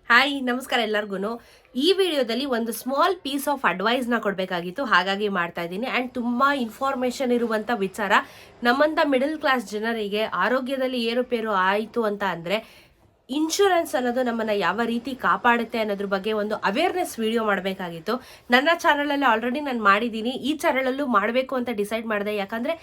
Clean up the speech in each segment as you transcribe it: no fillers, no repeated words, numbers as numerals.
Hi ನಮಸ್ಕಾರ ಎಲ್ಲರಿಗೂ. ಈ ವಿಡಿಯೋದಲ್ಲಿ ಒಂದು ಸ್ಮಾಲ್ ಪೀಸ್ ಆಫ್ ಅಡ್ವೈಸ್ನ ಕೊಡಬೇಕಾಗಿತ್ತು, ಹಾಗಾಗಿ ಮಾಡ್ತಾ ಇದ್ದೀನಿ. ಆ್ಯಂಡ್ ತುಂಬ ಇನ್ಫಾರ್ಮೇಷನ್ ಇರುವಂಥ ವಿಚಾರ. ನಮ್ಮಂಥ ಮಿಡಲ್ ಕ್ಲಾಸ್ ಜನರಿಗೆ ಆರೋಗ್ಯದಲ್ಲಿ ಏರುಪೇರು ಆಯಿತು ಅಂತ ಅಂದರೆ ಇನ್ಶೂರೆನ್ಸ್ ಅನ್ನೋದು ನಮ್ಮನ್ನು ಯಾವ ರೀತಿ ಕಾಪಾಡುತ್ತೆ ಅನ್ನೋದ್ರ ಬಗ್ಗೆ ಒಂದು ಅವೇರ್ನೆಸ್ ವಿಡಿಯೋ ಮಾಡಬೇಕಾಗಿತ್ತು. ನನ್ನ ಚಾನಲಲ್ಲಿ ಆಲ್ರೆಡಿ ನಾನು ಮಾಡಿದ್ದೀನಿ, ಈ ಚಾನಲಲ್ಲೂ ಮಾಡಬೇಕು ಅಂತ ಡಿಸೈಡ್ ಮಾಡಿದೆ. ಯಾಕಂದರೆ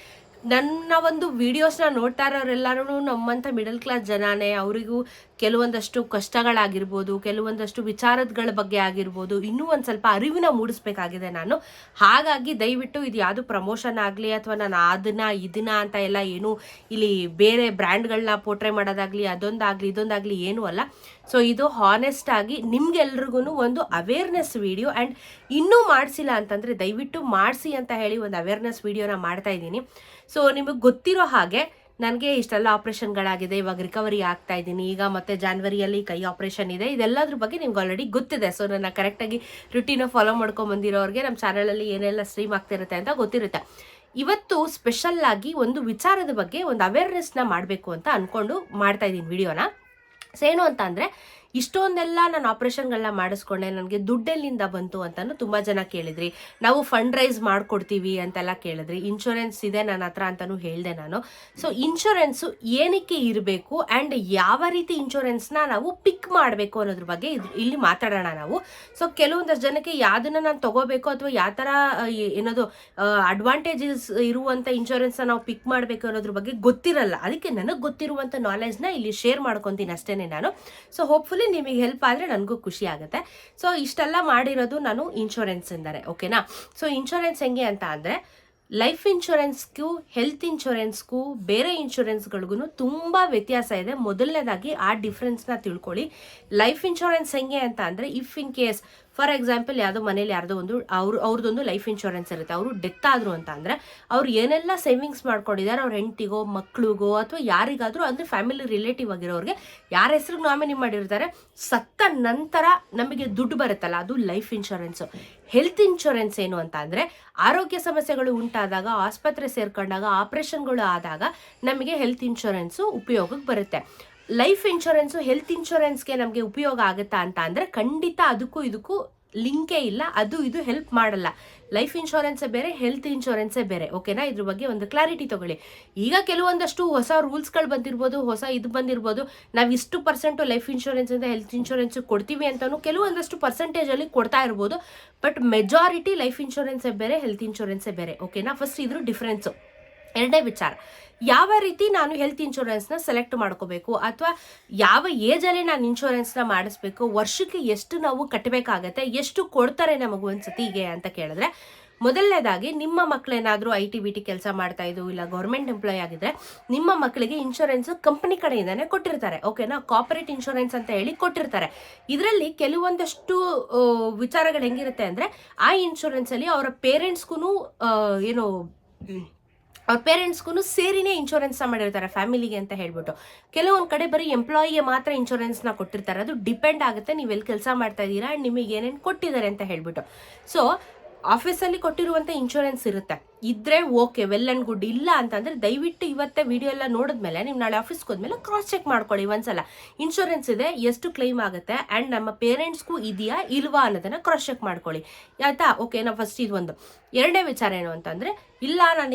ನನ್ನ ಒಂದು ವಿಡಿಯೋಸ್ನ ನೋಡ್ತಾ ಇರೋರೆಲ್ಲರೂ ನಮ್ಮಂಥ ಮಿಡಲ್ ಕ್ಲಾಸ್ ಜನನೇ. ಅವರಿಗೂ ಕೆಲವೊಂದಷ್ಟು ಕಷ್ಟಗಳಾಗಿರ್ಬೋದು, ಕೆಲವೊಂದಷ್ಟು ವಿಚಾರಗಳ ಬಗ್ಗೆ ಆಗಿರ್ಬೋದು, ಇನ್ನೂ ಒಂದು ಸ್ವಲ್ಪ ಅರಿವಿನ ಮೂಡಿಸ್ಬೇಕಾಗಿದೆ ನಾನು. ಹಾಗಾಗಿ ದಯವಿಟ್ಟು ಇದು ಯಾವುದು ಪ್ರಮೋಷನ್ ಆಗಲಿ ಅಥವಾ ನಾನು ಇದನ್ನ ಅಂತ ಎಲ್ಲ ಏನು ಇಲ್ಲಿ ಬೇರೆ ಬ್ರ್ಯಾಂಡ್ಗಳನ್ನ ಪೋಟ್ರೆ ಮಾಡೋದಾಗಲಿ, ಅದೊಂದಾಗಲಿ ಇದೊಂದಾಗಲಿ ಏನೂ ಅಲ್ಲ. ಸೊ ಇದು ಹಾನೆಸ್ಟ್ ಆಗಿ ನಿಮ್ಗೆಲ್ರಿಗೂ ಒಂದು ಅವೇರ್ನೆಸ್ ವಿಡಿಯೋ. ಆ್ಯಂಡ್ ಇನ್ನೂ ಮಾಡಿಸಿಲ್ಲ ಅಂತಂದರೆ ದಯವಿಟ್ಟು ಮಾಡಿಸಿ ಅಂತ ಹೇಳಿ ಒಂದು ಅವೇರ್ನೆಸ್ ವಿಡಿಯೋನ ಮಾಡ್ತಾ ಇದ್ದೀನಿ. ಸೊ ನಿಮಗೆ ಗೊತ್ತಿರೋ ಹಾಗೆ ನನಗೆ ಇಷ್ಟೆಲ್ಲ ಆಪ್ರೇಷನ್ಗಳಾಗಿದೆ, ಇವಾಗ ರಿಕವರಿ ಆಗ್ತಾ ಇದ್ದೀನಿ. ಈಗ ಮತ್ತೆ ಜಾನ್ವರಿಯಲ್ಲಿ ಕೈ ಆಪ್ರೇಷನ್ ಇದೆ. ಇದೆಲ್ಲದ್ರ ಬಗ್ಗೆ ನಿಮ್ಗೆ ಆಲ್ರೆಡಿ ಗೊತ್ತಿದೆ. ಸೊ ನನ್ನ ಕರೆಕ್ಟಾಗಿ ರುಟೀನ ಫಾಲೋ ಮಾಡ್ಕೊಂಡು ಬಂದಿರೋರಿಗೆ ನಮ್ಮ ಚಾನಲಲ್ಲಿ ಏನೆಲ್ಲ ಸ್ಟ್ರೀಮ್ ಆಗ್ತಿರುತ್ತೆ ಅಂತ ಗೊತ್ತಿರುತ್ತೆ. ಇವತ್ತು ಸ್ಪೆಷಲ್ ಆಗಿ ಒಂದು ವಿಚಾರದ ಬಗ್ಗೆ ಒಂದು ಅವೇರ್ನೆಸ್ನ ಮಾಡಬೇಕು ಅಂತ ಅಂದ್ಕೊಂಡು ಮಾಡ್ತಾ ಇದ್ದೀನಿ ವಿಡಿಯೋನ. ಸೊ ಏನು ಅಂತ ಅಂದರೆ, ಇಷ್ಟೊಂದೆಲ್ಲ ನಾನು ಆಪ್ರೇಷನ್ಗಳನ್ನ ಮಾಡಿಸ್ಕೊಂಡೆ, ನನಗೆ ದುಡ್ಡೆಲ್ಲಿಂದ ಬಂತು ಅಂತಲೂ ತುಂಬ ಜನ ಕೇಳಿದ್ರಿ. ನಾವು ಫಂಡ್ ರೈಸ್ ಮಾಡಿಕೊಡ್ತೀವಿ ಅಂತೆಲ್ಲ ಕೇಳಿದ್ರಿ. ಇನ್ಶೂರೆನ್ಸ್ ಇದೆ ನನ್ನ ಹತ್ರ ಅಂತಲೂ ಹೇಳಿದೆ ನಾನು. ಸೊ ಇನ್ಶೂರೆನ್ಸು ಏನಕ್ಕೆ ಇರಬೇಕು ಆ್ಯಂಡ್ ಯಾವ ರೀತಿ ಇನ್ಶೂರೆನ್ಸ್ನ ನಾವು ಪಿಕ್ ಮಾಡಬೇಕು ಅನ್ನೋದ್ರ ಬಗ್ಗೆ ಇಲ್ಲಿ ಮಾತಾಡೋಣ ನಾವು. ಸೊ ಕೆಲವೊಂದಷ್ಟು ಜನಕ್ಕೆ ಯಾವುದನ್ನು ನಾನು ತೊಗೋಬೇಕು ಅಥವಾ ಯಾವ ಥರ ಏನದು ಅಡ್ವಾಂಟೇಜಸ್ ಇರುವಂಥ ಇನ್ಶೂರೆನ್ಸ್ನ ನಾವು ಪಿಕ್ ಮಾಡಬೇಕು ಅನ್ನೋದ್ರ ಬಗ್ಗೆ ಗೊತ್ತಿರಲ್ಲ. ಅದಕ್ಕೆ ನನಗೆ ಗೊತ್ತಿರುವಂಥ ನಾಲೆಜ್ನ ಇಲ್ಲಿ ಶೇರ್ ಮಾಡ್ಕೊತೀನಿ ಅಷ್ಟೇ ನಾನು. ಸೊ ಹೋಪ್ಫುಲಿ ನಿಮಗೆ ಹೆಲ್ಪ್ ಆದರೆ ನನಗೂ ಖುಷಿ ಆಗುತ್ತೆ. ಸೊ ಇಷ್ಟೆಲ್ಲ ಮಾಡಿರೋದು ನಾನು ಇನ್ಶೂರೆನ್ಸ್ ಎಂದರೆ, ಓಕೆನಾ. ಸೊ ಇನ್ಶೂರೆನ್ಸ್ ಹೆಂಗೆ ಅಂತ ಅಂದರೆ, ಲೈಫ್ ಇನ್ಶೂರೆನ್ಸ್ಗೂ ಹೆಲ್ತ್ ಇನ್ಶೂರೆನ್ಸ್ಗೂ ಬೇರೆ ಇನ್ಶೂರೆನ್ಸ್ಗಳಿಗೂ ತುಂಬ ವ್ಯತ್ಯಾಸ ಇದೆ. ಮೊದಲನೇದಾಗಿ ಆ ಡಿಫ್ರೆನ್ಸ್ನ ತಿಳ್ಕೊಳ್ಳಿ. ಲೈಫ್ ಇನ್ಶೂರೆನ್ಸ್ ಹೆಂಗೆ ಅಂತ ಅಂದರೆ, if in case for example ಯಾವುದೋ ಮನೇಲಿ ಯಾರ್ದೋ ಒಂದು ಅವ್ರದ್ದೊಂದು ಲೈಫ್ ಇನ್ಶೂರೆನ್ಸ್ ಇರುತ್ತೆ. ಅವರು ಡೆತ್ ಆದರು ಅಂತ ಅಂದರೆ ಅವ್ರು ಏನೆಲ್ಲ ಸೇವಿಂಗ್ಸ್ ಮಾಡ್ಕೊಂಡಿದ್ದಾರೆ, ಅವ್ರ ಹೆಂಡತಿಗೋ ಮಕ್ಳಿಗೋ ಅಥವಾ ಯಾರಿಗಾದರೂ ಅಂದರೆ ಫ್ಯಾಮಿಲಿ ರಿಲೇಟಿವ್ ಆಗಿರೋರಿಗೆ ಯಾರ ಹೆಸ್ರಿಗೆ ನಾಮಿನಿ ಮಾಡಿರ್ತಾರೆ, ಸತ್ತ ನಂತರ ನಮಗೆ ದುಡ್ಡು ಬರುತ್ತಲ್ಲ, ಅದು ಲೈಫ್ ಇನ್ಶೂರೆನ್ಸು. ಹೆಲ್ತ್ ಇನ್ಶೂರೆನ್ಸ್ ಏನು ಅಂತ ಅಂದರೆ, ಆರೋಗ್ಯ ಸಮಸ್ಯೆಗಳು ಉಂಟಾದಾಗ, ಆಸ್ಪತ್ರೆ ಸೇರ್ಕೊಂಡಾಗ, ಆಪ್ರೇಷನ್ಗಳು ಆದಾಗ ನಮಗೆ ಹೆಲ್ತ್ ಇನ್ಶೂರೆನ್ಸು ಉಪಯೋಗಕ್ಕೆ ಬರುತ್ತೆ. ಲೈಫ್ ಇನ್ಶೂರೆನ್ಸು ಹೆಲ್ತ್ ಇನ್ಶೂರೆನ್ಸ್ಗೆ ನಮಗೆ ಉಪಯೋಗ ಆಗುತ್ತಾ ಅಂತ ಅಂದರೆ ಖಂಡಿತ ಅದಕ್ಕೂ ಇದಕ್ಕೂ ಲಿಂಕೇ ಇಲ್ಲ. ಅದು ಇದು ಹೆಲ್ಪ್ ಮಾಡಲ್ಲ. ಲೈಫ್ ಇನ್ಶೂರೆನ್ಸೇ ಬೇರೆ, ಹೆಲ್ತ್ ಇನ್ಶೂರೆನ್ಸೇ ಬೇರೆ, ಓಕೆನಾ. ಇದ್ರ ಬಗ್ಗೆ ಒಂದು ಕ್ಲಾರಿಟಿ ತಗೊಳ್ಳಿ. ಈಗ ಕೆಲವೊಂದಷ್ಟು ಹೊಸ ರೂಲ್ಸ್ಗಳು ಬಂದಿರ್ಬೋದು, ಹೊಸ ಇದು ಬಂದಿರ್ಬೋದು. ನಾವು ಇಷ್ಟು ಪರ್ಸೆಂಟು ಲೈಫ್ ಇನ್ಶೂರೆನ್ಸಿಂದ ಹೆಲ್ತ್ ಇನ್ಶೂರೆನ್ಸ್ ಕೊಡ್ತೀವಿ ಅಂತಲೂ ಕೆಲವೊಂದಷ್ಟು ಪರ್ಸೆಂಟೇಜಲ್ಲಿ ಕೊಡ್ತಾ ಇರ್ಬೋದು. ಬಟ್ ಮೆಜಾರಿಟಿ ಲೈಫ್ ಇನ್ಶೂರೆನ್ಸೇ ಬೇರೆ, ಹೆಲ್ತ್ ಇನ್ಶೂರೆನ್ಸೇ ಬೇರೆ, ಓಕೆನಾ. ಫಸ್ಟ್ ಇದ್ರ ಡಿಫ್ರೆನ್ಸು. ಎರಡನೇ ವಿಚಾರ, ಯಾವ ರೀತಿ ನಾನು ಹೆಲ್ತ್ ಇನ್ಶೂರೆನ್ಸ್ನ ಸೆಲೆಕ್ಟ್ ಮಾಡ್ಕೋಬೇಕು ಅಥವಾ ಯಾವ ಏಜಲ್ಲಿ ನಾನು ಇನ್ಶೂರೆನ್ಸ್ನ ಮಾಡಿಸ್ಬೇಕು, ವರ್ಷಕ್ಕೆ ಎಷ್ಟು ನಾವು ಕಟ್ಟಬೇಕಾಗತ್ತೆ, ಎಷ್ಟು ಕೊಡ್ತಾರೆ ನಮಗೂ ಒಂದ್ಸತಿಗೆ ಅಂತ ಕೇಳಿದ್ರೆ, ಮೊದಲನೇದಾಗಿ ನಿಮ್ಮ ಮಕ್ಕಳೇನಾದರೂ IT ಕೆಲಸ ಮಾಡ್ತಾ ಇದ್ದು ಇಲ್ಲ ಗೌರ್ಮೆಂಟ್ ಎಂಪ್ಲಾಯ್ ಆಗಿದ್ರೆ ನಿಮ್ಮ ಮಕ್ಕಳಿಗೆ ಇನ್ಶೂರೆನ್ಸ್ ಕಂಪನಿ ಕಡೆಯಿಂದಾನೆ ಕೊಟ್ಟಿರ್ತಾರೆ, ಓಕೆನಾ. ಕಾರ್ಪೊರೇಟ್ ಇನ್ಶೂರೆನ್ಸ್ ಅಂತ ಹೇಳಿ ಕೊಟ್ಟಿರ್ತಾರೆ. ಇದರಲ್ಲಿ ಕೆಲವೊಂದಷ್ಟು ವಿಚಾರಗಳು ಹೆಂಗಿರುತ್ತೆ ಅಂದರೆ, ಆ ಇನ್ಶೂರೆನ್ಸಲ್ಲಿ ಅವರ ಪೇರೆಂಟ್ಸ್ಗೂ ಏನು ಅವ್ರ ಪೇರೆಂಟ್ಸ್ಗೂ ಸೇರಿನೇ ಇನ್ಶೂರೆನ್ಸ್ನ ಮಾಡಿರ್ತಾರೆ ಫ್ಯಾಮಿಲಿಗೆ ಅಂತ ಹೇಳ್ಬಿಟ್ಟು. ಕೆಲವೊಂದು ಕಡೆ ಬರೀ ಎಂಪ್ಲಾಯಿಗೆ ಮಾತ್ರ ಇನ್ಶೂರೆನ್ಸ್ನ ಕೊಟ್ಟಿರ್ತಾರೆ. ಅದು ಡಿಪೆಂಡ್ ಆಗುತ್ತೆ ನೀವು ಎಲ್ಲಿ ಕೆಲಸ ಮಾಡ್ತಾ ಇದ್ದೀರಾ ಆ್ಯಂಡ್ ನಿಮಗೆ ಏನೇನು ಕೊಟ್ಟಿದ್ದಾರೆ ಅಂತ ಹೇಳ್ಬಿಟ್ಟು. ಸೊ ಆಫೀಸಲ್ಲಿ ಕೊಟ್ಟಿರುವಂಥ ಇನ್ಶೂರೆನ್ಸ್ ಇರುತ್ತೆ, ಇದ್ರೆ ಓಕೆ, ವೆಲ್ ಆ್ಯಂಡ್ ಗುಡ್. ಇಲ್ಲ ಅಂತಂದರೆ ದಯವಿಟ್ಟು ಇವತ್ತೇ ವಿಡಿಯೋ ಎಲ್ಲ ನೋಡಿದ್ಮೇಲೆ ನೀವು ನಾಳೆ ಆಫೀಸ್ಗೆ ಹೋದ್ಮೇಲೆ ಕ್ರಾಸ್ ಚೆಕ್ ಮಾಡ್ಕೊಳ್ಳಿ ಒಂದ್ಸಲ. ಇನ್ಶೂರೆನ್ಸ್ ಇದೆ, ಎಷ್ಟು ಕ್ಲೈಮ್ ಆಗುತ್ತೆ ಆ್ಯಂಡ್ ನಮ್ಮ ಪೇರೆಂಟ್ಸ್ಗೂ ಇದೆಯಾ ಇಲ್ವಾ ಅನ್ನೋದನ್ನು ಕ್ರಾಸ್ ಚೆಕ್ ಮಾಡ್ಕೊಳ್ಳಿ, ಆಯಿತಾ. ಓಕೆ, ನಾವು ಫಸ್ಟ್ ಇದೊಂದು. ಎರಡನೇ ವಿಚಾರ ಏನು ಅಂತಂದರೆ, ಇಲ್ಲ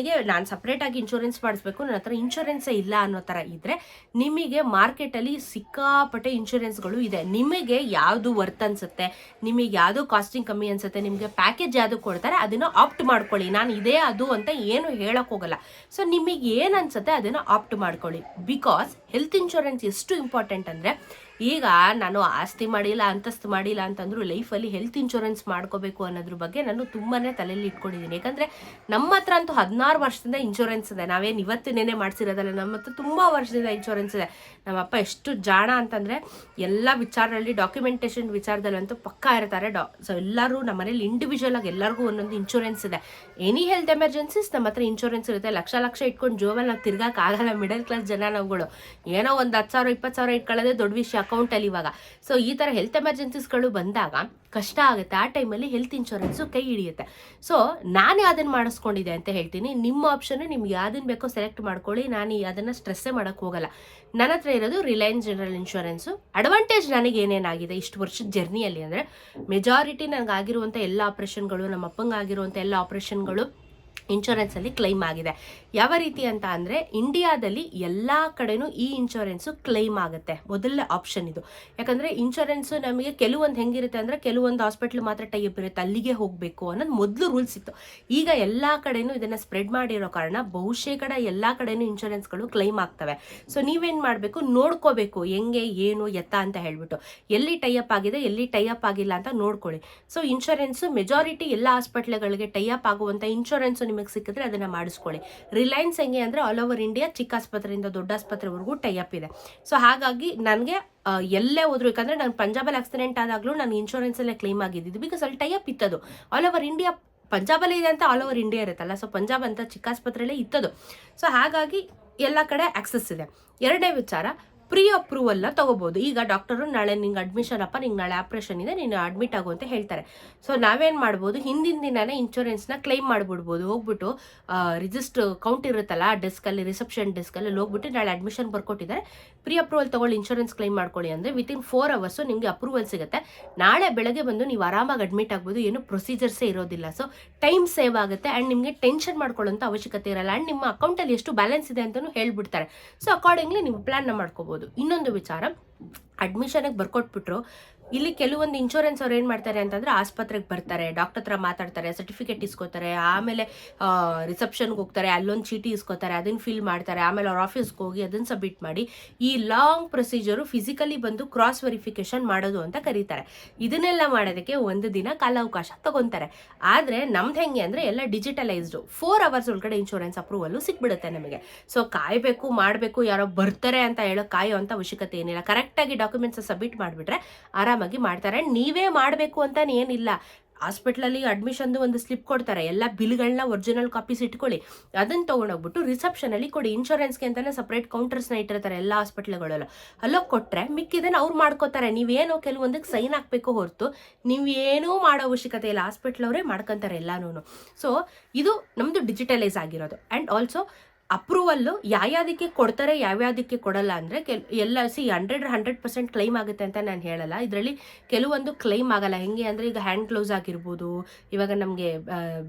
ನಾನು ಸಪ್ರೇಟಾಗಿ ಇನ್ಶೂರೆನ್ಸ್ ಮಾಡಿಸ್ಬೇಕು, ನನ್ನ ಹತ್ರ ಇನ್ಶೂರೆನ್ಸೇ ಇಲ್ಲ ಅನ್ನೋ ಥರ ಇದ್ದರೆ ನಿಮಗೆ ಮಾರ್ಕೆಟಲ್ಲಿ ಸಿಕ್ಕಾಪಟ್ಟೆ ಇನ್ಶೂರೆನ್ಸ್ಗಳು ಇದೆ. ನಿಮಗೆ ಯಾವುದು ವರ್ತ್ ಅನಿಸುತ್ತೆ, ನಿಮಗೆ ಯಾವುದು ಕಾಸ್ಟಿಂಗ್ ಕಮ್ಮಿ ಅನಿಸುತ್ತೆ, ನಿಮಗೆ ಪ್ಯಾಕೇಜ್ ಯಾವುದು ಕೊಡ್ತಾರೆ ಅದನ್ನು ಆಪ್ಟ್ ಮಾಡ್ಕೊಳ್ಳಿ. ನಾನು ಇದೇ ಅದು ಅಂತ ಏನು ಹೇಳಕ್ ಹೋಗಲ್ಲ. ಸೊ ನಿಮಗೆ ಏನು ಅನ್ಸುತ್ತೆ ಅದನ್ನು ಆಪ್ಟ್ ಮಾಡ್ಕೊಳ್ಳಿ. ಬಿಕಾಸ್ ಹೆಲ್ತ್ ಇನ್ಶೂರೆನ್ಸ್ ಎಷ್ಟು ಇಂಪಾರ್ಟೆಂಟ್ ಅಂದರೆ, ಈಗ ನಾನು ಆಸ್ತಿ ಮಾಡಿಲ್ಲ ಅಂತಸ್ತು ಮಾಡಿಲ್ಲ ಅಂತಂದ್ರು ಲೈಫಲ್ಲಿ ಹೆಲ್ತ್ ಇನ್ಶೂರೆನ್ಸ್ ಮಾಡ್ಕೋಬೇಕು ಅನ್ನೋದ್ರ ಬಗ್ಗೆ ನಾನು ತುಂಬಾ ತಲೆಯಲ್ಲಿ ಇಟ್ಕೊಂಡಿದ್ದೀನಿ. ಯಾಕಂದರೆ ನಮ್ಮ ಹತ್ರ ಅಂತೂ 16 ವರ್ಷದಿಂದ ಇನ್ಶೂರೆನ್ಸ್ ಇದೆ. ನಾವೇನು ಇವತ್ತಿನೇನೆ ಮಾಡಿಸಿರೋದಲ್ಲ, ನಮ್ಮ ಹತ್ರ ತುಂಬ ವರ್ಷದಿಂದ ಇನ್ಶೂರೆನ್ಸ್ ಇದೆ. ನಮ್ಮಪ್ಪ ಎಷ್ಟು ಜಾಣ ಅಂತಂದರೆ ಎಲ್ಲ ವಿಚಾರದಲ್ಲಿ ಡಾಕ್ಯುಮೆಂಟೇಷನ್ ವಿಚಾರದಲ್ಲಂತೂ ಪಕ್ಕಾ ಇರ್ತಾರೆ. ಸೊ ಎಲ್ಲರೂ ನಮ್ಮ ಮನೇಲಿ ಇಂಡಿವಿಜುವಲ್ ಆಗಿ ಎಲ್ಲರಿಗೂ ಒಂದೊಂದು ಇನ್ಶೂರೆನ್ಸ್ ಇದೆ. ಎನಿ ಹೆಲ್ತ್ ಎಮರ್ಜೆನ್ಸೀಸ್ ನಮ್ಮ ಹತ್ರ ಇನ್ಶೂರೆನ್ಸ್ ಇರುತ್ತೆ. ಲಕ್ಷ ಇಟ್ಕೊಂಡು ಜೋಬಲ್ಲಿ ನಾವು ತಿರ್ಗಾಕಾಗಲ್ಲ ಮಿಡಲ್ ಕ್ಲಾಸ್ ಜನ ನಾವುಗಳು. ಏನೋ ಒಂದು 10,000 20,000 ಇಟ್ಕೊಳ್ಳೋದೇ ದೊಡ್ಡ ವಿಷಯ. ಅಕೌಂಟಲ್ಲಿ ಇವಾಗ. ಸೊ ಈ ಥರ ಹೆಲ್ತ್ ಎಮರ್ಜೆನ್ಸೀಸ್ಗಳು ಬಂದಾಗ ಕಷ್ಟ ಆಗುತ್ತೆ. ಆ ಟೈಮಲ್ಲಿ ಹೆಲ್ತ್ ಇನ್ಶೂರೆನ್ಸು ಕೈ ಹಿಡಿಯುತ್ತೆ. ಸೊ ನಾನು ಯಾವ್ದನ್ನು ಮಾಡಿಸ್ಕೊಂಡಿದ್ದೆ ಅಂತ ಹೇಳ್ತೀನಿ. ನಿಮ್ಮ ಆಪ್ಷನ್ ನಿಮ್ಗೆ ಯಾವ್ದನ್ನು ಬೇಕೋ ಸೆಲೆಕ್ಟ್ ಮಾಡ್ಕೊಳ್ಳಿ. ನಾನು ಅದನ್ನು ಸ್ಟ್ರೆಸ್ಸೇ ಮಾಡೋಕ್ಕೆ ಹೋಗಲ್ಲ. ನನ್ನ ಹತ್ರ ಇರೋದು ರಿಲಯನ್ಸ್ ಜನರಲ್ ಇನ್ಶೂರೆನ್ಸು. ಅಡ್ವಾಂಟೇಜ್ ನನಗೆ ಏನೇನಾಗಿದೆ ಇಷ್ಟು ವರ್ಷದ ಜರ್ನಿಯಲ್ಲಿ ಅಂದರೆ, ಮೆಜಾರಿಟಿ ನನಗೆ ಆಗಿರುವಂಥ ಎಲ್ಲ ಆಪ್ರೇಷನ್ಗಳು, ನಮ್ಮ ಅಪ್ಪಂಗೆ ಆಗಿರುವಂಥ ಎಲ್ಲ ಆಪ್ರೇಷನ್ಗಳು ಇನ್ಶೂರೆನ್ಸಲ್ಲಿ ಕ್ಲೈಮ್ ಆಗಿದೆ. ಯಾವ ರೀತಿ ಅಂತ ಅಂದರೆ, ಇಂಡಿಯಾದಲ್ಲಿ ಎಲ್ಲ ಕಡೆನೂ ಈ ಇನ್ಶೂರೆನ್ಸು ಕ್ಲೈಮ್ ಆಗುತ್ತೆ. ಮೊದಲ ಆಪ್ಷನ್ ಇದು. ಯಾಕಂದರೆ ಇನ್ಶೂರೆನ್ಸು ನಮಗೆ ಕೆಲವೊಂದು ಹೆಂಗಿರುತ್ತೆ ಅಂದರೆ, ಕೆಲವೊಂದು ಹಾಸ್ಪಿಟ್ಲ್ ಮಾತ್ರ ಟೈಅಪ್ ಇರುತ್ತೆ, ಅಲ್ಲಿಗೆ ಹೋಗಬೇಕು ಅನ್ನೋದು ಮೊದಲು ರೂಲ್ಸ್ ಇತ್ತು. ಈಗ ಎಲ್ಲ ಕಡೆನೂ ಇದನ್ನು ಸ್ಪ್ರೆಡ್ ಮಾಡಿರೋ ಕಾರಣ ಬಹುಶೇಕಡ ಎಲ್ಲ ಕಡೆನೂ ಇನ್ಶೂರೆನ್ಸ್ಗಳು ಕ್ಲೈಮ್ ಆಗ್ತವೆ. ಸೊ ನೀವೇನು ಮಾಡಬೇಕು, ನೋಡ್ಕೋಬೇಕು ಹೆಂಗೆ ಏನು ಎತ್ತ ಅಂತ ಹೇಳ್ಬಿಟ್ಟು, ಎಲ್ಲಿ ಟೈಅಪ್ ಆಗಿದೆ ಎಲ್ಲಿ ಟೈಅಪ್ ಆಗಿಲ್ಲ ಅಂತ ನೋಡ್ಕೊಳ್ಳಿ. ಸೊ ಇನ್ಶೂರೆನ್ಸು ಮೆಜಾರಿಟಿ ಎಲ್ಲ ಹಾಸ್ಪಿಟ್ಲ್ಗಳಿಗೆ ಟೈಅಪ್ ಆಗುವಂಥ ಇನ್ಶೂರೆನ್ಸು ನಿಮಗೆ ಸಿಕ್ಕಿದ್ರೆ ಅದನ್ನು ಮಾಡಿಸ್ಕೊಳ್ಳಿ. ರಿಲಯನ್ಸ್ ಹೆಂಗೆ ಅಂದರೆ ಆಲ್ ಓವರ್ ಇಂಡಿಯಾ, ಚಿಕ್ಕ ಆಸ್ಪತ್ರೆಯಿಂದ ದೊಡ್ಡ ಆಸ್ಪತ್ರೆವರೆಗೂ ಟೈಅಪ್ ಇದೆ. ಸೊ ಹಾಗಾಗಿ ನನಗೆ ಎಲ್ಲೇ ಹೋದ್ರು, ಯಾಕಂದರೆ ನಾನು ಪಂಜಾಬಲ್ಲಿ ಆಕ್ಸಿಡೆಂಟ್ ಆದಾಗಲೂ ನಾನು ಇನ್ಶೂರೆನ್ಸಲ್ಲೇ ಕ್ಲೈಮ್ ಆಗಿದ್ದು, ಬಿಕಾಸ್ ಅಲ್ಲಿ ಟೈಅಪ್ ಇತ್ತದು. ಆಲ್ ಓವರ್ ಇಂಡಿಯಾ, ಪಂಜಾಬಲ್ಲಿ ಇದೆ ಅಂತ ಆಲ್ ಓವರ್ ಇಂಡಿಯಾ ಇರುತ್ತಲ್ಲ, ಸೊ ಪಂಜಾಬ್ ಅಂತ ಚಿಕ್ಕ ಆಸ್ಪತ್ರೆಯಲ್ಲೇ ಇತ್ತದು. ಸೊ ಹಾಗಾಗಿ ಎಲ್ಲ ಕಡೆ ಆಕ್ಸೆಸ್ ಇದೆ. ಎರಡನೇ ವಿಚಾರ, ಪ್ರೀ ಅಪ್ರೂವಲ್ನ ತೊಗೋಬೋದು. ಈಗ ಡಾಕ್ಟರು ನಾಳೆ ನಿಂಗೆ ಅಡ್ಮಿಷನ್ ಅಪ್ಪ, ನಿಂಗೆ ನಾಳೆ ಆಪ್ರೇಷನ್ ಇದೆ, ನೀನು ಅಡ್ಮಿಟ್ ಆಗು ಅಂತ ಹೇಳ್ತಾರೆ. ಸೊ ನಾವೇನು ಮಾಡ್ಬೋದು, ಹಿಂದಿನ ದಿನನೇ ಇನ್ಶೂರೆನ್ಸ್ನ ಕ್ಲೈಮ್ ಮಾಡಿಬಿಡ್ಬೋದು. ಹೋಗ್ಬಿಟ್ಟು ರಿಜಿಸ್ಟರ್ ಕೌಂಟ್ ಇರುತ್ತಲ್ಲ ಡೆಸ್ಕಲ್ಲಿ, ರಿಸೆಪ್ಷನ್ ಡೆಸ್ಕಲ್ಲಿ ಹೋಗ್ಬಿಟ್ಟು ನಾಳೆ ಅಡ್ಮಿಷನ್ ಬರ್ಕೊಟ್ಟಿದ್ದಾರೆ, ಪ್ರೀ ಅಪ್ರೂವಲ್ ತೊಗೊಳ್ಳಿ, ಇನ್ಶೂರೆನ್ಸ್ ಕ್ಲೈಮ್ ಮಾಡ್ಕೊಳ್ಳಿ ಅಂದರೆ ವಿತಿನ್ 4 hours ನಿಮಗೆ ಅಪ್ರೂವಲ್ ಸಿಗುತ್ತೆ. ನಾಳೆ ಬೆಳಗ್ಗೆ ಬಂದು ನೀವು ಆರಾಮಾಗಿ ಅಡ್ಮಿಟ್ ಆಗ್ಬೋದು, ಏನು ಪ್ರೊಸೀಜರ್ಸೇ ಇರೋದಿಲ್ಲ. ಸೊ ಟೈಮ್ ಸೇವ್ ಆಗುತ್ತೆ ಆ್ಯಂಡ್ ನಿಮಗೆ ಟೆನ್ಷನ್ ಮಾಡ್ಕೊಳ್ಳೋಂಥ ಅವಶ್ಯಕತೆ ಇರಲ್ಲ. ಆ್ಯಂಡ್ ನಿಮ್ಮ ಅಕೌಂಟಲ್ಲಿ ಎಷ್ಟು ಬ್ಯಾಲೆನ್ಸ್ ಇದೆ ಅಂತಲೂ ಹೇಳ್ಬಿಡ್ತಾರೆ. ಸೊ ಅಕಾರ್ಡಿಂಗ್ಲಿ ನೀವು ಪ್ಲ್ಯಾನ್ನ ಮಾಡ್ಕೋಬೋದು. ಇನ್ನೊಂದು ವಿಚಾರ, ಅಡ್ಮಿಷನ್ಗೆ ಬರ್ಕೊಟ್ಬಿಟ್ರು, ಇಲ್ಲಿ ಕೆಲವೊಂದು ಇನ್ಶೂರೆನ್ಸ್ ಅವ್ರು ಏನು ಮಾಡ್ತಾರೆ ಅಂತಂದರೆ, ಆಸ್ಪತ್ರೆಗೆ ಬರ್ತಾರೆ, ಡಾಕ್ಟರ್ ಹತ್ರ ಮಾತಾಡ್ತಾರೆ, ಸರ್ಟಿಫಿಕೇಟ್ ಇಸ್ಕೋತಾರೆ, ಆಮೇಲೆ ರಿಸೆಪ್ಷನ್ಗೆ ಹೋಗ್ತಾರೆ, ಅಲ್ಲೊಂದು ಚೀಟಿ ಇಸ್ಕೋತಾರೆ, ಅದನ್ನು ಫಿಲ್ ಮಾಡ್ತಾರೆ, ಆಮೇಲೆ ಅವ್ರ ಆಫೀಸ್ಗೆ ಹೋಗಿ ಅದನ್ನು ಸಬ್ಮಿಟ್ ಮಾಡಿ, ಈ ಲಾಂಗ್ ಪ್ರೊಸೀಜರು ಫಿಸಿಕಲಿ ಬಂದು ಕ್ರಾಸ್ ವೆರಿಫಿಕೇಷನ್ ಮಾಡೋದು ಅಂತ ಕರೀತಾರೆ. ಇದನ್ನೆಲ್ಲ ಮಾಡೋದಕ್ಕೆ ಒಂದು ದಿನ ಕಾಲಾವಕಾಶ ತಗೊತಾರೆ. ಆದರೆ ನಮ್ದು ಹೆಂಗೆ ಅಂದರೆ ಎಲ್ಲ ಡಿಜಿಟಲೈಸ್ಡು, 4 hours ಒಳಗಡೆ ಇನ್ಶೂರೆನ್ಸ್ ಅಪ್ರೂವಲ್ಲು ಸಿಕ್ಬಿಡುತ್ತೆ ನಮಗೆ. ಸೊ ಕಾಯಬೇಕು, ಮಾಡಬೇಕು, ಯಾರೋ ಬರ್ತಾರೆ ಅಂತ ಹೇಳೋ ಕಾಯೋ ಅಂತ ಅವಶ್ಯಕತೆ ಏನಿಲ್ಲ. ಕರೆಕ್ಟಾಗಿ ಡಾಕ್ಯುಮೆಂಟ್ಸ್ ಸಬ್ಮಿಟ್ ಮಾಡಿಬಿಟ್ರೆ ಆರಾಮಾಗಿ ಮಾಡ್ತಾರೆ. ನೀವೇ ಮಾಡಬೇಕು ಅಂತ ಏನಿಲ್ಲ. ಹಾಸ್ಪಿಟ್ಲಲ್ಲಿ ಅಡ್ಮಿಷನ್ದು ಒಂದು ಸ್ಲಿಪ್ ಕೊಡ್ತಾರೆ, ಎಲ್ಲ ಬಿಲ್ಗಳನ್ನ ಒರಿಜಿನಲ್ ಕಾಪೀಸ್ ಇಟ್ಕೊಳ್ಳಿ, ಅದನ್ನು ತೊಗೊಂಡೋಗ್ಬಿಟ್ಟು ರಿಸೆಪ್ಷನಲ್ಲಿ ಕೊಡಿ. ಇನ್ಶೂರೆನ್ಸ್ಗೆ ಅಂತಲೇ ಸಪ್ರೇಟ್ ಕೌಂಟರ್ಸ್ನ ಇಟ್ಟಿರ್ತಾರೆ ಎಲ್ಲ ಹಾಸ್ಪಿಟ್ಲ್ಗಳಲ್ಲೂ, ಅಲ್ಲೋಗಿ ಕೊಟ್ಟರೆ ಮಿಕ್ಕಿದನ್ನು ಅವ್ರು ಮಾಡ್ಕೋತಾರೆ. ನೀವೇನೋ ಕೆಲವೊಂದಕ್ಕೆ ಸೈನ್ ಹಾಕಬೇಕು ಹೊರತು ನೀವೇನೂ ಮಾಡೋ ಅವಶ್ಯಕತೆ ಇಲ್ಲ, ಹಾಸ್ಪಿಟ್ಲವರೇ ಮಾಡ್ಕೊತಾರೆ ಎಲ್ಲನೂ. ಸೊ ಇದು ನಮ್ಮದು ಡಿಜಿಟಲೈಸ್ ಆಗಿರೋದು. ಆ್ಯಂಡ್ ಆಲ್ಸೋ ಅಪ್ರೂವಲ್ಲು ಯಾವ್ಯಾವುದಕ್ಕೆ ಕೊಡ್ತಾರೆ ಯಾವ್ಯಾವುದಕ್ಕೆ ಕೊಡಲ್ಲ ಅಂದರೆ, ಎಲ್ಲ 100% ಕ್ಲೈಮ್ ಆಗುತ್ತೆ ಅಂತ ನಾನು ಹೇಳಲ್ಲ. ಇದರಲ್ಲಿ ಕೆಲವೊಂದು ಕ್ಲೈಮ್ ಆಗಲ್ಲ. ಹೆಂಗೆ ಅಂದರೆ, ಈಗ ಹ್ಯಾಂಡ್ ಗ್ಲೌಸ್ ಆಗಿರ್ಬೋದು, ಇವಾಗ ನಮಗೆ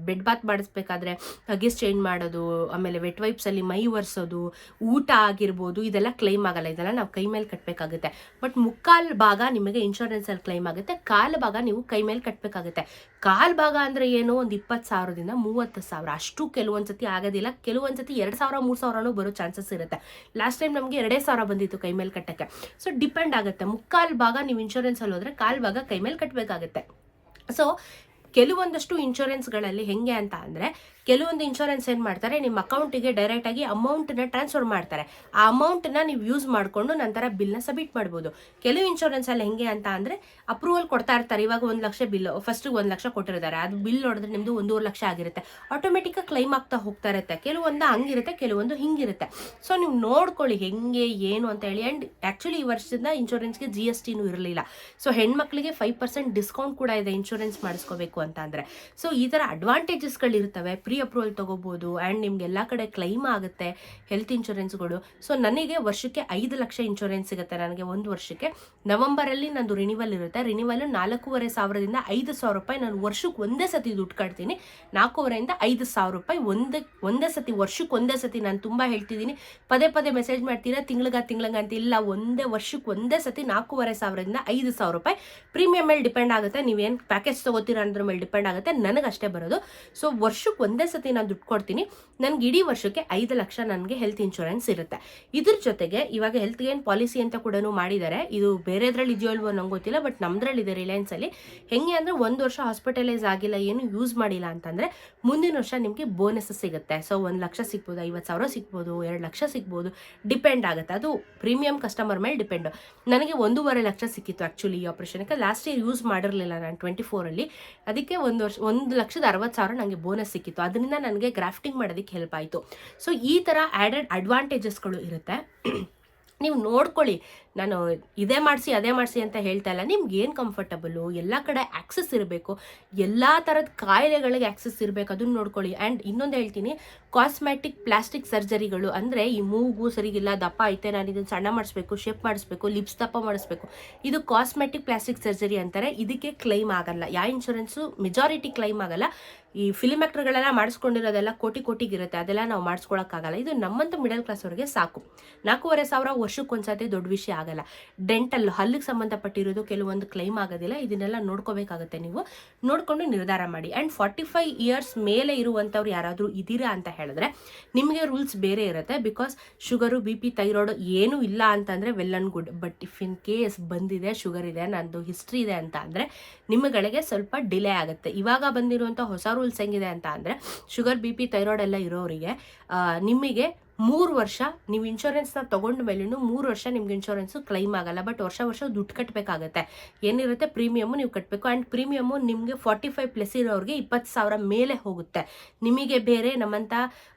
ಬೆಡ್ ಬಾತ್ ಮಾಡಿಸ್ಬೇಕಾದ್ರೆ ಹಗೀಸ್ ಚೇಂಜ್ ಮಾಡೋದು, ಆಮೇಲೆ ವೆಟ್ ವೈಪ್ಸಲ್ಲಿ ಮೈ ಒರೆಸೋದು, ಊಟ ಆಗಿರ್ಬೋದು, ಇದೆಲ್ಲ ಕ್ಲೈಮ್ ಆಗಲ್ಲ. ಇದೆಲ್ಲ ನಾವು ಕೈ ಮೇಲೆ ಕಟ್ಟಬೇಕಾಗುತ್ತೆ. ಬಟ್ ಮುಕ್ಕಾಲು ಭಾಗ ನಿಮಗೆ ಇನ್ಶೂರೆನ್ಸಲ್ಲಿ ಕ್ಲೈಮ್ ಆಗುತ್ತೆ, ಕಾಲು ಭಾಗ ನೀವು ಕೈ ಮೇಲೆ ಕಟ್ಟಬೇಕಾಗುತ್ತೆ. ಕಾಲು ಭಾಗ ಅಂದರೆ ಏನು, ಒಂದು 20,000ದಿಂದ 30,000 ಅಷ್ಟು ಕೆಲವೊಂದು ಸತಿ ಆಗೋದಿಲ್ಲ. ಕೆಲವೊಂದು ಸತಿ 2,000 3,000 ಬರೋ ಚಾನ್ಸಸ್ ಇರುತ್ತೆ. ಲಾಸ್ಟ್ ಟೈಮ್ ನಮಗೆ 2,000 ಬಂದಿತ್ತು ಕೈ ಮೇಲೆ ಕಟ್ಟಕ್ಕೆ. ಸೊ ಡಿಪೆಂಡ್ ಆಗುತ್ತೆ. ಮುಕ್ಕಾಲು ಭಾಗ ನೀವು ಇನ್ಶೂರೆನ್ಸಲ್ಲಿ ಹೋದರೆ ಕಾಲು ಭಾಗ ಕೈ ಮೇಲೆ ಕಟ್ಟಬೇಕಾಗುತ್ತೆ. ಸೊ ಕೆಲವೊಂದಷ್ಟು ಇನ್ಶೂರೆನ್ಸ್ಗಳಲ್ಲಿ ಹೆಂಗೆ ಅಂತ ಅಂದರೆ, ಕೆಲವೊಂದು ಇನ್ಶೂರೆನ್ಸ್ ಏನು ಮಾಡ್ತಾರೆ, ನಿಮ್ಮ ಅಕೌಂಟಿಗೆ ಡೈರೆಕ್ಟಾಗಿ ಅಮೌಂಟನ್ನ ಟ್ರಾನ್ಸ್ಫರ್ ಮಾಡ್ತಾರೆ. ಆ ಅಮೌಂಟನ್ನ ನೀವು ಯೂಸ್ ಮಾಡಿಕೊಂಡು ನಂತರ ಬಿಲ್ನ ಸಬ್ಮಿಟ್ ಮಾಡ್ಬೋದು. ಕೆಲವು ಇನ್ಶೂರೆನ್ಸಲ್ಲಿ ಹೆಂಗೆ ಅಂತ ಅಂದರೆ, ಅಪ್ರೂವಲ್ ಕೊಡ್ತಾ ಇರ್ತಾರೆ. ಇವಾಗ 1 ಲಕ್ಷ ಬಿಲ್, ಫಸ್ಟಿಗೆ 1 ಲಕ್ಷ ಕೊಟ್ಟಿರ್ತಾರೆ, ಅದು ಬಿಲ್ ನೋಡಿದ್ರೆ ನಿಮ್ಮದು 1.5 ಲಕ್ಷ ಆಗಿರುತ್ತೆ. ಆಟೋಮೆಟಿಕ್ಕಾಗಿ ಕ್ಲೈಮ್ ಆಗ್ತಾ ಹೋಗ್ತಾ ಇರುತ್ತೆ. ಕೆಲವೊಂದು ಹಂಗಿರುತ್ತೆ, ಕೆಲವೊಂದು ಹಿಂಗಿರುತ್ತೆ. ಸೊ ನೀವು ನೋಡ್ಕೊಳ್ಳಿ ಹೆಂಗೆ ಏನು ಅಂತ ಹೇಳಿ. ಆ್ಯಂಡ್ ಆ್ಯಕ್ಚುಲಿ ಈ ವರ್ಷದಿಂದ ಇನ್ಶೂರೆನ್ಸ್ಗೆ GSTನೂ ಇರಲಿಲ್ಲ. ಸೊ ಹೆಣ್ಮಕ್ಳಿಗೆ 5% ಡಿಸ್ಕೌಂಟ್ ಕೂಡ ಇದೆ ಇನ್ಶೂರೆನ್ಸ್ ಮಾಡಿಸ್ಕೋಬೇಕು ಅಂತ ಅಂದರೆ. ಸೊ ಈ ಥರ ಅಡ್ವಾಂಟೇಜಸ್ಗಳಿರ್ತವೆ. ಪ್ರೀ ಅಪ್ರೂವಲ್ ತೊಗೋಬೋದು ಆ್ಯಂಡ್ ನಿಮ್ಗೆ ಎಲ್ಲ ಕಡೆ ಕ್ಲೈಮ್ ಆಗುತ್ತೆ ಹೆಲ್ತ್ ಇನ್ಶೂರೆನ್ಸ್ಗಳು. ಸೊ ನನಗೆ ವರ್ಷಕ್ಕೆ 5 ಲಕ್ಷ ಇನ್ಶೂರೆನ್ಸ್ ಸಿಗುತ್ತೆ. ನನಗೆ 1 ವರ್ಷಕ್ಕೆ ನವಂಬರಲ್ಲಿ ನಂದು ರಿನಿವಲ್ ಇರುತ್ತೆ. ರಿನಿವಲ್ 4,500ದಿಂದ 5,000 ರೂಪಾಯಿ ನಾನು ವರ್ಷಕ್ಕೆ ಒಂದೇ ಸತಿ ದುಡ್ಡು ಕಟ್ತೀನಿ. 4,500ರಿಂದ 5,000 ರೂಪಾಯಿ ಒಂದೇ ಸತಿ, ವರ್ಷಕ್ಕೆ ಒಂದೇ ಸತಿ. ನಾನು ತುಂಬ ಹೇಳ್ತಿದ್ದೀನಿ, ಪದೇ ಪದೇ ಮೆಸೇಜ್ ಮಾಡ್ತೀರಾ ತಿಂಗ್ಳಿಗ ಅಂತ. ಇಲ್ಲ, ವರ್ಷಕ್ಕೆ ಒಂದೇ ಸತಿ 4,500ರಿಂದ 5,000 ರೂಪಾಯಿ. ಪ್ರೀಮಿಯಮ್ ಮೇಲೆ ಡಿಪೆಂಡ್ ಆಗುತ್ತೆ, ನೀವೇನು ಪ್ಯಾಕೇಜ್ ತೊಗೋತೀರಾ ಅನ್ನೋದ್ರ ಮೇಲೆ ಡಿಪೆಂಡ್ ಆಗುತ್ತೆ. ನನಗಷ್ಟೇ ಬರೋದು. ಸೊ ವರ್ಷಕ್ಕೆ ಒಂದೇ ಸತಿ ನಾನು ದುಡ್ಡು ಕೊಡ್ತೀನಿ. ನನಗೆ ಇಡೀ ವರ್ಷಕ್ಕೆ 5 ಲಕ್ಷ ನನಗೆ ಹೆಲ್ತ್ ಇನ್ಶೂರೆನ್ಸ್ ಇರುತ್ತೆ. ಇದ್ರ ಜೊತೆಗೆ ಇವಾಗ ಹೆಲ್ತ್ ಗೇನ್ ಪಾಲಿಸಿ ಅಂತ ಕೂಡ ಮಾಡಿದ್ದಾರೆ. ಇದು ಬೇರೆದ್ರಲ್ಲಿ ಇದೆಯೋ ಅಲ್ವೋ ನಂಗೆ ಗೊತ್ತಿಲ್ಲ, ಬಟ್ ನಮ್ದ್ರಲ್ಲಿದೆ ರಿಲಯನ್ಸಲ್ಲಿ. ಹೆಂಗೆ ಅಂದರೆ, 1 ವರ್ಷ ಹಾಸ್ಪಿಟಲೈಸ್ ಆಗಿಲ್ಲ, ಏನು ಯೂಸ್ ಮಾಡಿಲ್ಲ ಅಂತಂದರೆ ಮುಂದಿನ ವರ್ಷ ನಿಮಗೆ ಬೋನಸ್ ಸಿಗುತ್ತೆ. ಸೊ 1 ಲಕ್ಷ ಸಿಗ್ಬೋದು, 50,000 ಸಿಗ್ಬೋದು, 2 ಲಕ್ಷ ಸಿಗ್ಬೋದು, ಡಿಪೆಂಡ್ ಆಗುತ್ತೆ. ಅದು ಪ್ರೀಮಿಯಂ ಕಸ್ಟಮರ್ ಮೇಲೆ ಡಿಪೆಂಡು. ನನಗೆ 1.5 ಲಕ್ಷ ಸಿಕ್ಕಿತ್ತು ಆ್ಯಕ್ಚುಲಿ ಈ ಆಪ್ರೇಷನ್ಗೆ. ಲಾಸ್ಟ್ ಇಯರ್ ಯೂಸ್ ಮಾಡಿರಲಿಲ್ಲ ನಾನು 24ಅಲ್ಲಿ. ಅದಕ್ಕೆ 1,60,000 ನನಗೆ ಬೋನಸ್ ಸಿಕ್ಕಿತ್ತು. ಅದರಿಂದ ನನಗೆ ಗ್ರಾಫ್ಟಿಂಗ್ ಮಾಡೋದಕ್ಕೆ ಹೆಲ್ಪ್ ಆಯಿತು. ಸೊ ಈ ಥರ ಆ್ಯಡೆಡ್ ಅಡ್ವಾಂಟೇಜಸ್ಗಳು ಇರುತ್ತೆ. ನೀವು ನೋಡ್ಕೊಳ್ಳಿ, ನಾನು ಇದೇ ಮಾಡಿಸಿ ಅದೇ ಮಾಡಿಸಿ ಅಂತ ಹೇಳ್ತಾ ಇಲ್ಲ. ನಿಮ್ಗೆ ಏನು ಕಂಫರ್ಟಬಲು, ಎಲ್ಲ ಕಡೆ ಆ್ಯಕ್ಸಸ್ ಇರಬೇಕು, ಎಲ್ಲ ಥರದ ಕಾಯಿಲೆಗಳಿಗೆ ಆ್ಯಕ್ಸಸ್ ಇರಬೇಕು, ಅದನ್ನು ನೋಡ್ಕೊಳ್ಳಿ. ಆ್ಯಂಡ್ ಇನ್ನೊಂದು ಹೇಳ್ತೀನಿ, ಕಾಸ್ಮೆಟಿಕ್ ಪ್ಲಾಸ್ಟಿಕ್ ಸರ್ಜರಿಗಳು ಅಂದರೆ ಈ ಮೂಗು ಸರಿಗಿಲ್ಲ, ದಪ್ಪ ಐತೆ, ನಾನು ಇದನ್ನು ಸಣ್ಣ ಮಾಡಿಸ್ಬೇಕು, ಶೇಪ್ ಮಾಡಿಸ್ಬೇಕು, ಲಿಪ್ಸ್ ದಪ್ಪ ಮಾಡಿಸ್ಬೇಕು, ಇದು ಕಾಸ್ಮೆಟಿಕ್ ಪ್ಲಾಸ್ಟಿಕ್ ಸರ್ಜರಿ ಅಂತಾರೆ. ಇದಕ್ಕೆ ಕ್ಲೈಮ್ ಆಗಲ್ಲ, ಯಾವ ಇನ್ಶೂರೆನ್ಸು ಮೆಜಾರಿಟಿ ಕ್ಲೈಮ್ ಆಗಲ್ಲ. ಈ ಫಿಲ್ಮ್ ಆ್ಯಕ್ಟರ್ಗಳೆಲ್ಲ ಮಾಡಿಸ್ಕೊಂಡಿರೋದೆಲ್ಲ ಕೋಟಿಗಿರುತ್ತೆ, ಅದೆಲ್ಲ ನಾವು ಮಾಡಿಸ್ಕೊಳಕ್ಕಾಗಲ್ಲ. ಇದು ನಮ್ಮಂಥ ಮಿಡಲ್ ಕ್ಲಾಸ್ ಅವ್ರಿಗೆ ಸಾಕು. 4,500 ವರ್ಷಕ್ಕೊಂದ್ಸತಿ ದೊಡ್ಡ ವಿಷಯ ಆಗಲ್ಲ. ಡೆಂಟಲ್ ಹಲ್ಲಿಗೆ ಸಂಬಂಧಪಟ್ಟಿರೋದು ಕೆಲವೊಂದು ಕ್ಲೈಮ್ ಆಗೋದಿಲ್ಲ. ಇದನ್ನೆಲ್ಲ ನೋಡ್ಕೋಬೇಕಾಗುತ್ತೆ, ನೀವು ನೋಡಿಕೊಂಡು ನಿರ್ಧಾರ ಮಾಡಿ. ಆ್ಯಂಡ್ 45 ಇಯರ್ಸ್ ಮೇಲೆ ಇರುವಂಥವ್ರು ಯಾರಾದರೂ ಇದ್ದೀರಾ ಅಂತ ಹೇಳಿದ್ರೆ ನಿಮಗೆ ರೂಲ್ಸ್ ಬೇರೆ ಇರುತ್ತೆ. ಬಿಕಾಸ್ ಶುಗರು, BP, ಥೈರಾಯ್ಡ್ ಏನೂ ಇಲ್ಲ ಅಂತಂದರೆ well and good. But if in case ಬಂದಿದೆ, ಶುಗರ್ ಇದೆ, ನಂದು ಹಿಸ್ಟ್ರಿ ಇದೆ ಅಂತ ಅಂದರೆ ನಿಮ್ಮಗಳಿಗೆ ಸ್ವಲ್ಪ ಡಿಲೇ ಆಗುತ್ತೆ. ಇವಾಗ ಬಂದಿರುವಂಥ ಹೊಸ ರೂಲ್ಸ್ ಹೆಂಗಿದೆ ಅಂತ ಅಂದರೆ ಶುಗರ್, BP, ಥೈರಾಯ್ಡ್ ಎಲ್ಲ ಇರೋರಿಗೆ ನಿಮಗೆ 3 ವರ್ಷ ನೀವು ಇನ್ಶೂರೆನ್ಸ್ನ ತೊಗೊಂಡ ಮೇಲೂ 3 ವರ್ಷ ನಿಮ್ಗೆ ಇನ್ಶೂರೆನ್ಸು ಕ್ಲೈಮ್ ಆಗಲ್ಲ. ಬಟ್ ವರ್ಷ ದುಡ್ಡು ಕಟ್ಟಬೇಕಾಗತ್ತೆ. ಏನಿರುತ್ತೆ ಪ್ರೀಮಿಯಮ್ಮು ನೀವು ಕಟ್ಟಬೇಕು. ಆ್ಯಂಡ್ ಪ್ರೀಮಿಯಮ್ಮು ನಿಮಗೆ 45+ ಇರೋರಿಗೆ 20,000 ಮೇಲೆ ಹೋಗುತ್ತೆ. ನಿಮಗೆ ಬೇರೆ, ನಮ್ಮಂಥ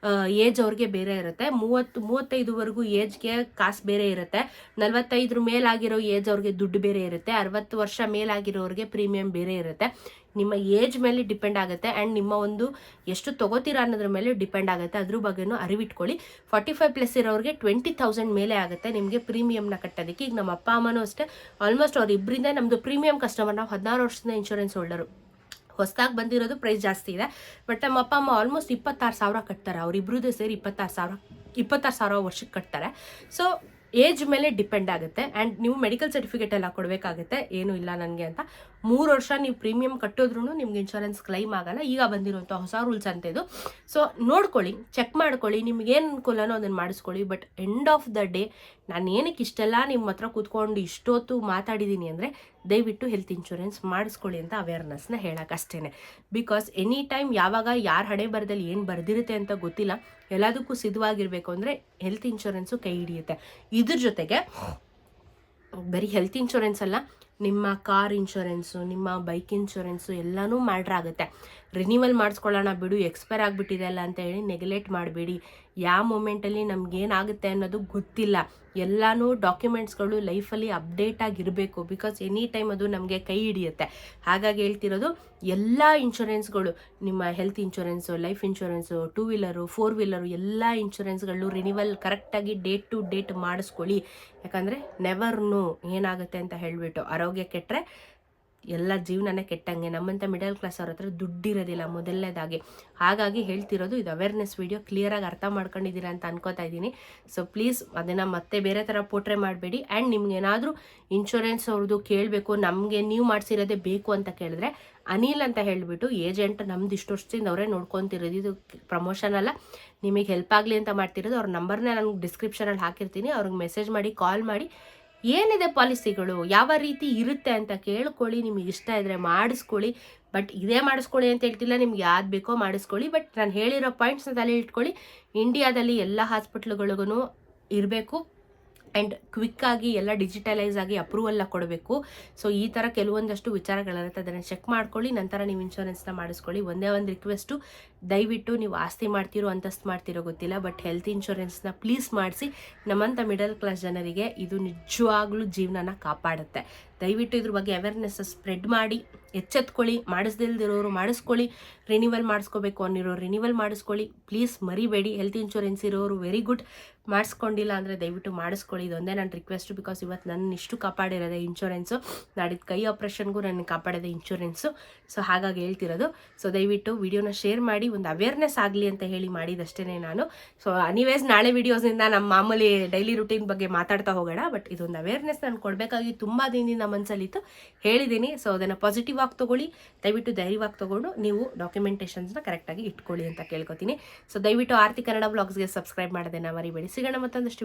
ಏಜ್ ಅವ್ರಿಗೆ ಬೇರೆ ಇರುತ್ತೆ. 30-35ವರೆಗೂ ಏಜ್ಗೆ ಕಾಸು ಬೇರೆ ಇರುತ್ತೆ. 45 ಮೇಲಾಗಿರೋ ಏಜ್ ಅವ್ರಿಗೆ ದುಡ್ಡು ಬೇರೆ ಇರುತ್ತೆ. 60 ವರ್ಷ ಮೇಲಾಗಿರೋರಿಗೆ ಪ್ರೀಮಿಯಂ ಬೇರೆ ಇರುತ್ತೆ. ನಿಮ್ಮ ಏಜ್ ಮೇಲೆ ಡಿಪೆಂಡ್ ಆಗುತ್ತೆ. ಆ್ಯಂಡ್ ನಿಮ್ಮ ಒಂದು ಎಷ್ಟು ತೊಗೋತೀರಾ ಅನ್ನೋದ್ರ ಮೇಲೆ ಡಿಪೆಂಡ್ ಆಗುತ್ತೆ. ಅದ್ರ ಬಗ್ಗೆನೂ ಅರಿವಿಟ್ಕೊಳ್ಳಿ. 45+ ಇರೋರಿಗೆ 20,000 ಮೇಲೆ ಆಗುತ್ತೆ ನಿಮಗೆ ಪ್ರೀಮಿಯಮ್ನ ಕಟ್ಟೋದಕ್ಕೆ. ಈಗ ನಮ್ಮ ಅಪ್ಪ ಅಮ್ಮನೂ ಅಷ್ಟೇ, ಆಲ್ಮೋಸ್ಟ್ ಅವ್ರು ಇಬ್ಬರಿಂದ ನಮ್ಮದು ಪ್ರೀಮಿಯಂ ಕಸ್ಟಮರ್. ನಾವು 16 ವರ್ಷದಿಂದ ಇನ್ಶೂರೆನ್ಸ್ ಹೋಲ್ಡರು. ಹೊಸದಾಗಿ ಬಂದಿರೋದು ಪ್ರೈಸ್ ಜಾಸ್ತಿ ಇದೆ. ಬಟ್ ನಮ್ಮ ಅಪ್ಪ ಅಮ್ಮ ಆಲ್ಮೋಸ್ಟ್ 26,000 ಕಟ್ತಾರೆ. ಅವರಿಬ್ಬರದ್ದು ಸೇರಿ 26,000 ವರ್ಷಕ್ಕೆ ಕಟ್ತಾರೆ. ಸೊ ಏಜ್ ಮೇಲೆ ಡಿಪೆಂಡ್ ಆಗುತ್ತೆ. ಆ್ಯಂಡ್ ನೀವು ಮೆಡಿಕಲ್ ಸರ್ಟಿಫಿಕೇಟ್ ಎಲ್ಲ ಕೊಡಬೇಕಾಗುತ್ತೆ, ಏನೂ ಇಲ್ಲ ನನಗೆ ಅಂತ. 3 ವರ್ಷ ನೀವು ಪ್ರೀಮಿಯಂ ಕಟ್ಟೋದ್ರೂ ನಿಮ್ಗೆ ಇನ್ಶೂರೆನ್ಸ್ ಕ್ಲೈಮ್ ಆಗಲ್ಲ. ಈಗ ಬಂದಿರುವಂಥ ಹೊಸ ರೂಲ್ಸ್ ಅಂತ ಇದು. ಸೊ ನೋಡ್ಕೊಳ್ಳಿ, ಚೆಕ್ ಮಾಡ್ಕೊಳ್ಳಿ, ನಿಮ್ಗೇನು ಅನುಕೂಲನೋ ಅದನ್ನು ಮಾಡಿಸ್ಕೊಳ್ಳಿ. But end of the day ನಾನು ಏನಕ್ಕೆ ಇಷ್ಟೆಲ್ಲ ನಿಮ್ಮ ಹತ್ರ ಕೂತ್ಕೊಂಡು ಇಷ್ಟೊತ್ತು ಮಾತಾಡಿದ್ದೀನಿ ಅಂದರೆ ದಯವಿಟ್ಟು ಹೆಲ್ತ್ ಇನ್ಶೂರೆನ್ಸ್ ಮಾಡಿಸ್ಕೊಳ್ಳಿ ಅಂತ ಅವೇರ್ನೆಸ್ನ ಹೇಳೋಕ್ಕಷ್ಟೇ. ಬಿಕಾಸ್ ಎನಿ ಟೈಮ್ ಯಾವಾಗ ಯಾರ ಹಣೆ ಬರದಲ್ಲಿ ಏನು ಬರೆದಿರುತ್ತೆ ಅಂತ ಗೊತ್ತಿಲ್ಲ. ಎಲ್ಲದಕ್ಕೂ ಸಿದ್ಧವಾಗಿರಬೇಕು ಅಂದರೆ ಹೆಲ್ತ್ ಇನ್ಶೂರೆನ್ಸು ಕೈ ಹಿಡಿಯುತ್ತೆ. ಇದ್ರ ಜೊತೆಗೆ ಬರೀ ಹೆಲ್ತ್ ಇನ್ಶೂರೆನ್ಸ್ ಅಲ್ಲ, ನಿಮ್ಮ ಕಾರ್ ಇನ್ಶೂರೆನ್ಸು, ನಿಮ್ಮ ಬೈಕ್ ಇನ್ಶೂರೆನ್ಸು ಎಲ್ಲನೂ ಮ್ಯಾಟ್ರ್ ಆಗುತ್ತೆ. ರಿನ್ಯೂವಲ್ ಮಾಡಿಸ್ಕೊಳ್ಳೋಣ ಬಿಡು, ಎಕ್ಸ್ಪೈರ್ ಆಗಿಬಿಟ್ಟಿದೆ ಅಲ್ಲ ಅಂತ ಹೇಳಿ ನೆಗ್ಲೆಕ್ಟ್ ಮಾಡಬೇಡಿ. ಯಾವ ಮೂಮೆಂಟಲ್ಲಿ ನಮಗೇನಾಗುತ್ತೆ ಅನ್ನೋದು ಗೊತ್ತಿಲ್ಲ. ಎಲ್ಲನೂ ಡಾಕ್ಯುಮೆಂಟ್ಸ್ಗಳು ಲೈಫಲ್ಲಿ ಅಪ್ಡೇಟ್ ಆಗಿರಬೇಕು. ಬಿಕಾಸ್ ಎನಿ ಟೈಮ್ ಅದು ನಮಗೆ ಕೈ ಹಿಡಿಯುತ್ತೆ. ಹಾಗಾಗಿ ಹೇಳ್ತಿರೋದು, ಎಲ್ಲ ಇನ್ಶೂರೆನ್ಸ್ಗಳು, ನಿಮ್ಮ health insurance, life insurance, 2 wheeler, 4 wheeler ಎಲ್ಲ ಇನ್ಶೂರೆನ್ಸ್ಗಳು ರಿನ್ಯೂವಲ್ ಕರೆಕ್ಟಾಗಿ ಡೇಟ್ ಟು ಡೇಟ್ ಮಾಡಿಸ್ಕೊಳ್ಳಿ. ಯಾಕಂದರೆ ನೆವರ್ ನೋ ಏನಾಗುತ್ತೆ ಅಂತ ಹೇಳಿಬಿಟ್ಟು ಆರೋಗ್ಯ ಕೆಟ್ಟರೆ ಎಲ್ಲ ಜೀವನನೇ ಕೆಟ್ಟಂಗೆ. ನಮ್ಮಂಥ ಮಿಡಲ್ ಕ್ಲಾಸ್ ಅವ್ರ ಹತ್ರ ದುಡ್ಡಿರೋದಿಲ್ಲ ಮೊದಲನೇದಾಗಿ. ಹಾಗಾಗಿ ಹೇಳ್ತಿರೋದು, ಇದು ಅವೇರ್ನೆಸ್ ವಿಡಿಯೋ. ಕ್ಲಿಯರಾಗಿ ಅರ್ಥ ಮಾಡ್ಕೊಂಡಿದ್ದೀರಾ ಅಂತ ಅನ್ಕೋತಾ ಇದ್ದೀನಿ. ಸೊ ಪ್ಲೀಸ್ ಅದನ್ನು ಮತ್ತೆ ಬೇರೆ ಥರ ಪೋಟ್ರೆ ಮಾಡಬೇಡಿ. ಆ್ಯಂಡ್ ನಿಮ್ಗೇನಾದರೂ ಇನ್ಶೂರೆನ್ಸ್ ಅವ್ರದ್ದು ಕೇಳಬೇಕು, ನಮಗೆ ನೀವು ಮಾಡಿಸಿರೋದೇ ಬೇಕು ಅಂತ ಕೇಳಿದ್ರೆ ಅನಿಲ್ ಅಂತ ಹೇಳಿಬಿಟ್ಟು ಏಜೆಂಟ್, ನಮ್ದು ಇಷ್ಟು ವರ್ಷದಿಂದ ಅವರೇ ನೋಡ್ಕೊತಿರೋದು. ಇದು ಪ್ರಮೋಷನ್ ಅಲ್ಲ, ನಿಮಗೆ ಹೆಲ್ಪ್ ಆಗಲಿ ಅಂತ ಮಾಡ್ತಿರೋದು. ಅವ್ರ ನಂಬರ್ನ ನಾನು ಡಿಸ್ಕ್ರಿಪ್ಷನಲ್ಲಿ ಹಾಕಿರ್ತೀನಿ. ಅವ್ರಿಗೆ ಮೆಸೇಜ್ ಮಾಡಿ, ಕಾಲ್ ಮಾಡಿ, ಏನಿದೆ ಪಾಲಿಸಿಗಳು, ಯಾವ ರೀತಿ ಇರುತ್ತೆ ಅಂತ ಕೇಳ್ಕೊಳ್ಳಿ. ನಿಮಗೆ ಇಷ್ಟ ಇದ್ದರೆ ಮಾಡಿಸ್ಕೊಳ್ಳಿ. ಬಟ್ ಇದೇ ಮಾಡಿಸ್ಕೊಳ್ಳಿ ಅಂತ ಹೇಳ್ತಿಲ್ಲ, ನಿಮ್ಗೆ ಯಾವ್ದು ಬೇಕೋ ಮಾಡಿಸ್ಕೊಳ್ಳಿ. ಬಟ್ ನಾನು ಹೇಳಿರೋ ಪಾಯಿಂಟ್ಸ್ನ ತಲೆ ಇಟ್ಕೊಳ್ಳಿ. ಇಂಡಿಯಾದಲ್ಲಿ ಎಲ್ಲ ಹಾಸ್ಪಿಟ್ಲ್ಗಳಿಗೂ ಇರಬೇಕು. ಆ್ಯಂಡ್ ಕ್ವಿಕ್ಕಾಗಿ ಎಲ್ಲ ಡಿಜಿಟಲೈಸ್ ಆಗಿ ಅಪ್ರೂವಲ್ನ ಕೊಡಬೇಕು. ಸೊ ಈ ಥರ ಕೆಲವೊಂದಷ್ಟು ವಿಚಾರಗಳಿರುತ್ತೆ, ಅದನ್ನು ಚೆಕ್ ಮಾಡ್ಕೊಳ್ಳಿ. ನಂತರ ನೀವು ಇನ್ಶೂರೆನ್ಸ್ನ ಮಾಡಿಸ್ಕೊಳ್ಳಿ. ಒಂದೇ ಒಂದು ರಿಕ್ವೆಸ್ಟು, ದಯವಿಟ್ಟು ನೀವು ಆಸ್ತಿ ಮಾಡ್ತಿರೋ ಅಂತಸ್ತು ಮಾಡ್ತಿರೋ ಗೊತ್ತಿಲ್ಲ, ಬಟ್ ಹೆಲ್ತ್ ಇನ್ಶೂರೆನ್ಸ್ನ ಪ್ಲೀಸ್ ಮಾಡಿಸಿ. ನಮ್ಮಂಥ ಮಿಡಲ್ ಕ್ಲಾಸ್ ಜನರಿಗೆ ಇದು ನಿಜವಾಗ್ಲೂ ಜೀವನನ ಕಾಪಾಡುತ್ತೆ. ದಯವಿಟ್ಟು ಇದ್ರ ಬಗ್ಗೆ ಅವೇರ್ನೆಸ್ ಸ್ಪ್ರೆಡ್ ಮಾಡಿ, ಎಚ್ಚೆತ್ಕೊಳ್ಳಿ. ಮಾಡಿಸ್ದಿಲ್ದಿರೋರು ಮಾಡಿಸ್ಕೊಳ್ಳಿ. ರಿನ್ಯೂವಲ್ ಮಾಡಿಸ್ಕೋಬೇಕು ಅನ್ನಿರೋರು ರಿನ್ಯೂವಲ್ ಮಾಡಿಸ್ಕೊಳ್ಳಿ. ಪ್ಲೀಸ್ ಮರಿಬೇಡಿ. ಹೆಲ್ತ್ ಇನ್ಶೂರೆನ್ಸ್ ಇರೋರು ವೆರಿ ಗುಡ್, ಮಾಡಿಸ್ಕೊಂಡಿಲ್ಲ ಅಂದರೆ ದಯವಿಟ್ಟು ಮಾಡಿಸ್ಕೊಳ್ಳಿ. ಇದೊಂದೇ ನನ್ನ ರಿಕ್ವೆಸ್ಟು. ಬಿಕಾಸ್ ಇವತ್ತು ನನ್ನ ಇಷ್ಟು ಕಾಪಾಡಿರೋದೆ ಇನ್ಶೂರೆನ್ಸು. ನಾಡಿದ್ದು ಕೈ ಆಪ್ರೇಷನ್ಗೂ ನನಗೆ ಕಾಪಾಡೋದೆ ಇನ್ಶೂರೆನ್ಸು. ಸೊ ಹಾಗಾಗಿ ಹೇಳ್ತಿರೋದು. ಸೊ ದಯವಿಟ್ಟು ವಿಡಿಯೋನ ಶೇರ್ ಮಾಡಿ, ಒಂದು ಅವೇರ್ನೆಸ್ ಆಗಲಿ ಅಂತ ಹೇಳಿ ಮಾಡಿದಷ್ಟೇ ನಾನು. ಸೊ ಅನಿವೇಸ್ ನಾಳೆ ವಿಡಿಯೋಸ್ನಿಂದ ನಮ್ಮ ಮಾಮೂಲಿ ಡೈಲಿ ರುಟೀನ್ ಬಗ್ಗೆ ಮಾತಾಡ್ತಾ ಹೋಗೋಣ. ಬಟ್ ಇದೊಂದು ಅವೇರ್ನೆಸ್ ನಾನು ಕೊಡಬೇಕಾಗಿ ತುಂಬ ದಿನದಿಂದ ಮನಸ್ಸಲ್ಲಿತ್ತು, ಹೇಳಿದ್ದೀನಿ. ಸೊ ಅದನ್ನು ಪಾಸಿಟಿವ್ ಆಗಿ ತೊಗೊಳ್ಳಿ. ದಯವಿಟ್ಟು ಧೈರ್ಯವಾಗಿ ತೊಗೊಂಡು ನೀವು ಡಾಕ್ಯುಮೆಂಟೇಷನ್ಸ್ನ ಕರೆಕ್ಟಾಗಿ ಇಟ್ಕೊಳ್ಳಿ ಅಂತ ಕೇಳ್ಕೊತೀನಿ. ಸೊ ದಯವಿಟ್ಟು ಆರ್ತಿ ಕನ್ನಡ ವ್ಲಾಗ್ಸ್ಗೆ ಸಬ್ಸ್ಕ್ರೈಬ್ ಮಾಡೋದನ್ನು ಮರಿಬೇಡಿ. ಸಿಗೋಣ ಮತ್ತೊಂದಷ್ಟು